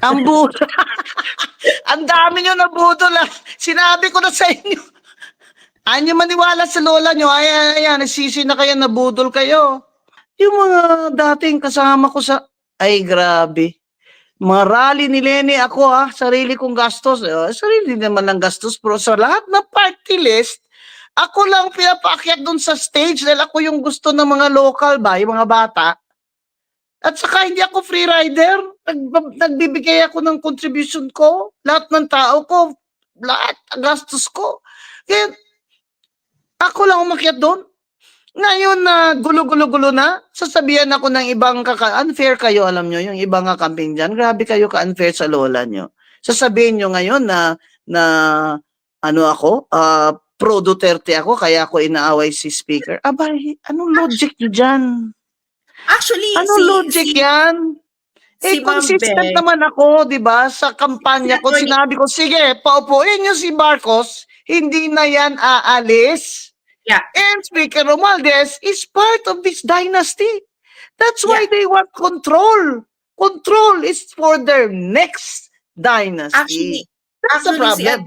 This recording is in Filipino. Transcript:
Ang budol. Ang dami nyo na budol. Sinabi ko na sa inyo. Ayaw nyo maniwala sa lola nyo. Ayan, nagsisi na kayo, nabudol kayo. Yung mga dating kasama ko sa... Ay, grabe. Mga rally ni Leni, ako sarili kong gastos. Sarili naman ng gastos. Pero sa lahat ng party list, ako lang pinapaakyat doon sa stage dahil ako yung gusto ng mga local ba, yung mga bata. At saka hindi ako free rider. Nagbibigay ako ng contribution ko. Lahat ng tao ko, lahat ang gastos ko. Kaya ako lang umakyat doon. Ngayon na gulo-gulo-gulo na, sasabihan ako ng ibang unfair kayo, alam nyo, yung ibang kakamping dyan. Grabe kayo ka-unfair sa lola nyo. Sasabihin nyo ngayon na ano ako, pro Duterte ako, kaya ako inaaway si Speaker. Abay, anong logic nyo dyan? Actually, Anong logic yan? si Ma'am Consistent Beng, naman ako, di ba? Sa kampanya ko, sinabi ko, sige, paupuin nyo si Marcos, hindi na yan aalis. Yeah. And Speaker Romualdez is part of this dynasty. That's why they want control. Control is for their next dynasty. actually, That's the si problem.